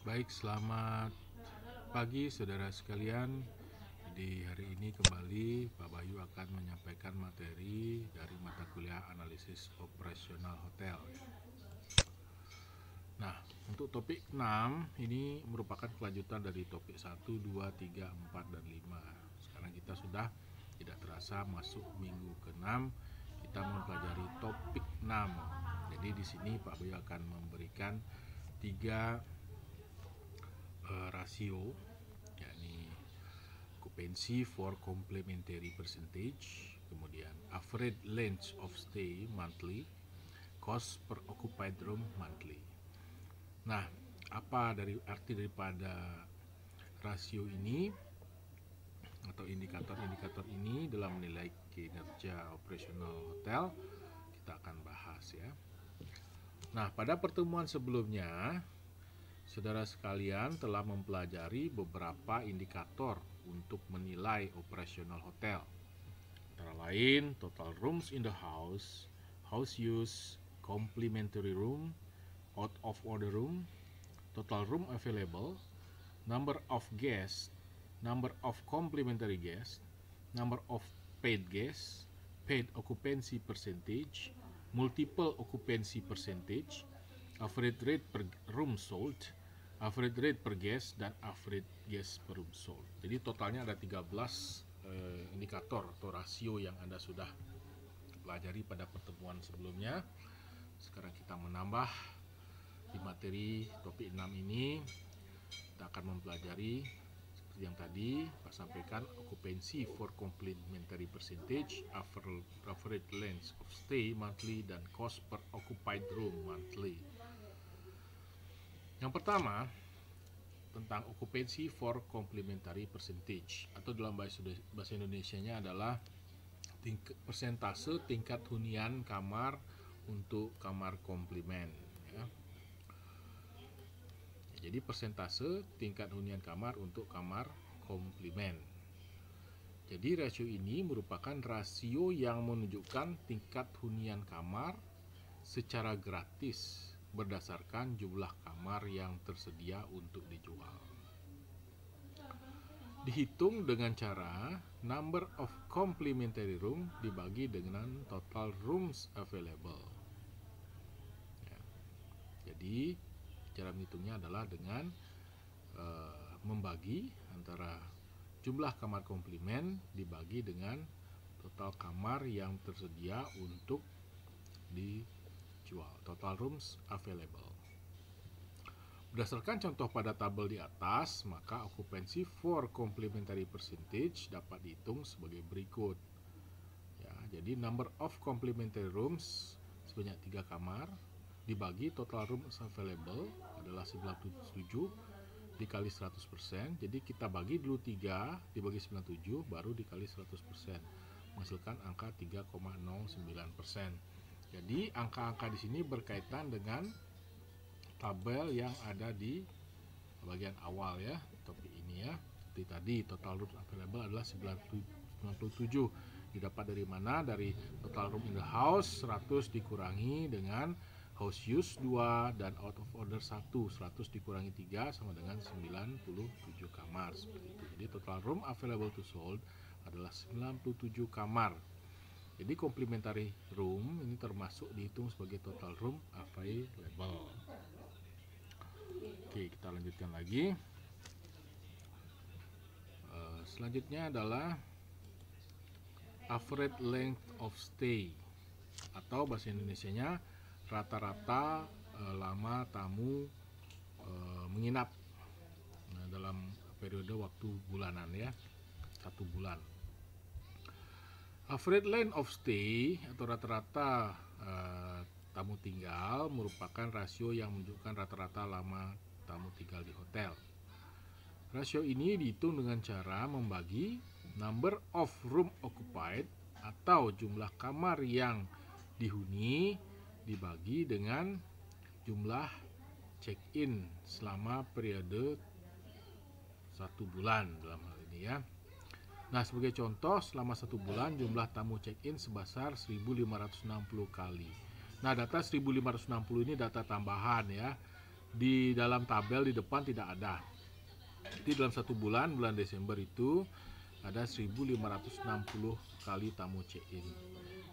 Baik, selamat pagi saudara sekalian. Di hari ini kembali Pak Bayu akan menyampaikan materi dari mata kuliah analisis operasional hotel. Nah, untuk topik 6 ini merupakan kelanjutan dari topik 1, 2, 3, 4, dan 5. Sekarang kita sudah tidak terasa masuk minggu ke-6. Kita mempelajari topik 6. Jadi di sini Pak Bayu akan memberikan 3 rasio, yakni occupancy for complementary percentage, kemudian average length of stay monthly, cost per occupied room monthly. Nah, apa dari arti daripada rasio ini atau indikator-indikator ini dalam menilai kinerja operasional hotel? Kita akan bahas ya. Nah, pada pertemuan sebelumnya saudara sekalian telah mempelajari beberapa indikator untuk menilai operasional hotel. Antara lain, total rooms in the house, house use, complimentary room, out of order room, total room available, number of guests, number of complimentary guests, number of paid guests, paid occupancy percentage, multiple occupancy percentage, average rate per room sold, average rate per guest, dan average guest per room sold. Jadi totalnya ada 13 indikator atau rasio yang Anda sudah pelajari pada pertemuan sebelumnya. Sekarang kita menambah di materi topik 6 ini. Kita akan mempelajari seperti yang tadi Pak sampaikan, occupancy for complementary percentage, average length of stay monthly, dan cost per occupied room monthly. Yang pertama tentang occupancy for complementary percentage, atau dalam bahasa Indonesianya adalah persentase tingkat hunian kamar untuk kamar komplimen ya. Jadi persentase tingkat hunian kamar untuk kamar komplimen. Jadi rasio ini merupakan rasio yang menunjukkan tingkat hunian kamar secara gratis berdasarkan jumlah kamar yang tersedia untuk dijual. Dihitung dengan cara number of complimentary room dibagi dengan total rooms available ya. Jadi cara menghitungnya adalah dengan membagi antara jumlah kamar komplimen dibagi dengan total kamar yang tersedia untuk dijual, total rooms available. Berdasarkan contoh pada tabel di atas, maka occupancy for complementary percentage dapat dihitung sebagai berikut ya. Jadi number of complementary rooms sebanyak 3 kamar dibagi total rooms available adalah 97 dikali 100%. Jadi kita bagi dulu 3 dibagi 97 baru dikali 100%, menghasilkan angka 3,09%. Jadi angka-angka di sini berkaitan dengan tabel yang ada di bagian awal ya, topik ini ya. Seperti tadi total room available adalah 97. Didapat dari mana? Dari total room in the house 100 dikurangi dengan house use 2 dan out of order 1. 100 dikurangi 3 sama dengan 97 kamar seperti itu. Jadi total room available to sold adalah 97 kamar. Jadi complementary room ini termasuk dihitung sebagai total room available. Oke, kita lanjutkan lagi. Selanjutnya adalah average length of stay, atau bahasa Indonesianya rata-rata lama tamu menginap dalam periode waktu bulanan ya, 1 bulan. Average length of stay atau rata-rata tamu tinggal merupakan rasio yang menunjukkan rata-rata lama tamu tinggal di hotel. Rasio ini dihitung dengan cara membagi number of room occupied atau jumlah kamar yang dihuni dibagi dengan jumlah check-in selama periode 1 bulan dalam hal ini ya. Nah, sebagai contoh, selama 1 bulan jumlah tamu check-in sebesar 1560 kali. Nah, data 1560 ini data tambahan ya. di dalam tabel di depan tidak ada. Jadi dalam 1 bulan Desember itu ada 1560 kali tamu check-in.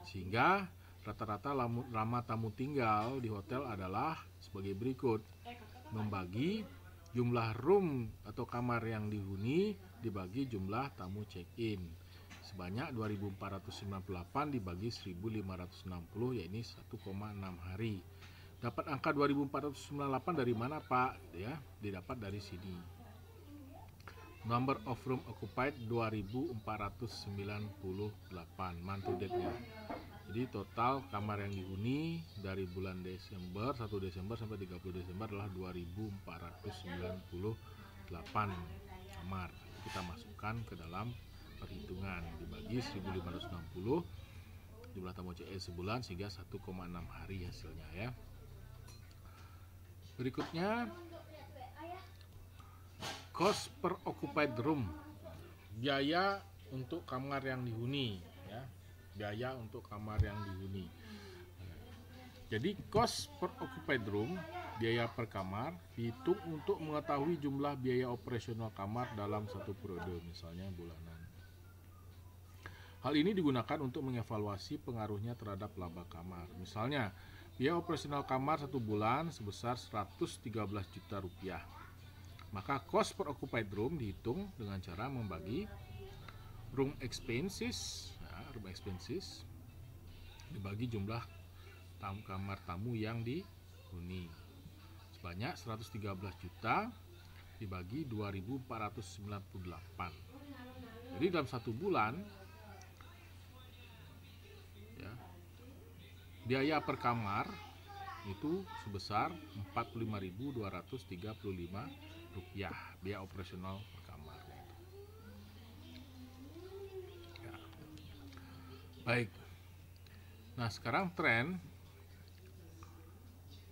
Sehingga rata-rata lama tamu tinggal di hotel adalah sebagai berikut. Membagi jumlah room atau kamar yang dihuni dibagi jumlah tamu check-in. Sebanyak 2498 dibagi 1560, yaitu 1,6 hari. Dapat angka 2498 dari mana, Pak? Ya, didapat dari sini. Number of room occupied 2498, month to date-nya. Jadi total kamar yang dihuni dari bulan Desember, 1 Desember sampai 30 Desember adalah 2498 kamar. Kita masukkan ke dalam perhitungan, dibagi 1560 jumlah tamu CE sebulan, sehingga 1,6 hari hasilnya ya. Berikutnya, cost per occupied room, biaya untuk kamar yang dihuni ya, biaya untuk kamar yang dihuni. Jadi cost per occupied room, biaya per kamar, dihitung untuk mengetahui jumlah biaya operasional kamar dalam satu periode, misalnya bulanan. Hal ini digunakan untuk mengevaluasi pengaruhnya terhadap laba kamar. Misalnya, biaya operasional kamar 1 bulan sebesar 113 juta rupiah. Maka cost per occupied room dihitung dengan cara membagi room expenses, dibagi jumlah kamar tamu yang dihuni. Sebanyak 113 juta dibagi 2498. Jadi dalam 1 bulan ya, biaya per kamar itu sebesar 45.235 rupiah, biaya operasional per kamar. Ya. Baik. Nah, sekarang tren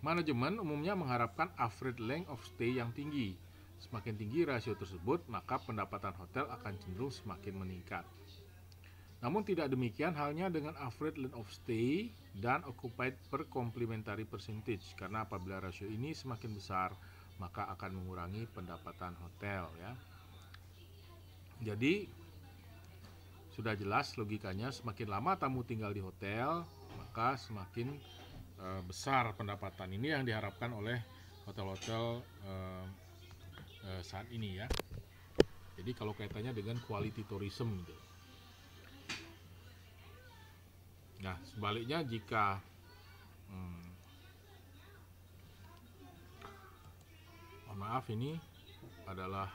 manajemen umumnya mengharapkan average length of stay yang tinggi. Semakin tinggi rasio tersebut, maka pendapatan hotel akan cenderung semakin meningkat. Namun tidak demikian halnya dengan average length of stay dan occupied per complementary percentage, karena apabila rasio ini semakin besar, maka akan mengurangi pendapatan hotel ya. Jadi sudah jelas logikanya, semakin lama tamu tinggal di hotel, maka semakin besar pendapatan. Ini yang diharapkan oleh hotel-hotel saat ini ya. Jadi kalau kaitannya dengan quality tourism gitu. Nah, sebaliknya jika maaf, ini adalah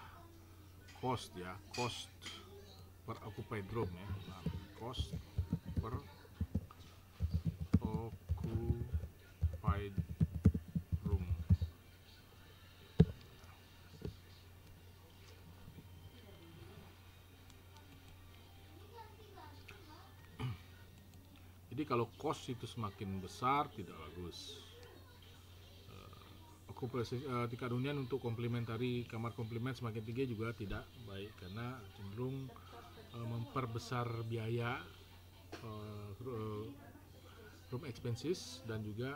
cost ya, cost per occupied room ya. Nah, cost per occupied room. Jadi kalau cost itu semakin besar tidak bagus. Tingkat hunian untuk komplementari kamar komplement semakin tinggi juga tidak baik, karena cenderung memperbesar biaya room expenses dan juga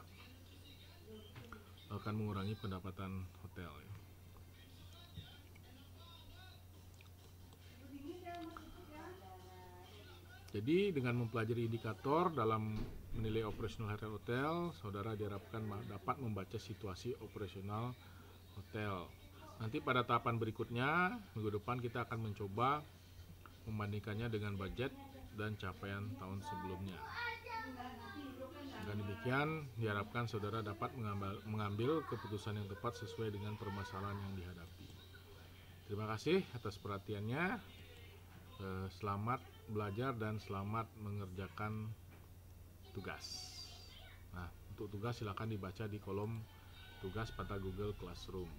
akan mengurangi pendapatan hotel ya. Jadi dengan mempelajari indikator dalam menilai operasional hotel, saudara diharapkan dapat membaca situasi operasional hotel. Nanti pada tahapan berikutnya, minggu depan kita akan mencoba membandingkannya dengan budget dan capaian tahun sebelumnya. Dengan demikian, diharapkan saudara dapat mengambil keputusan yang tepat sesuai dengan permasalahan yang dihadapi. Terima kasih atas perhatiannya. Selamat belajar dan selamat mengerjakan tugas. Nah, untuk tugas silakan dibaca di kolom tugas pada Google Classroom.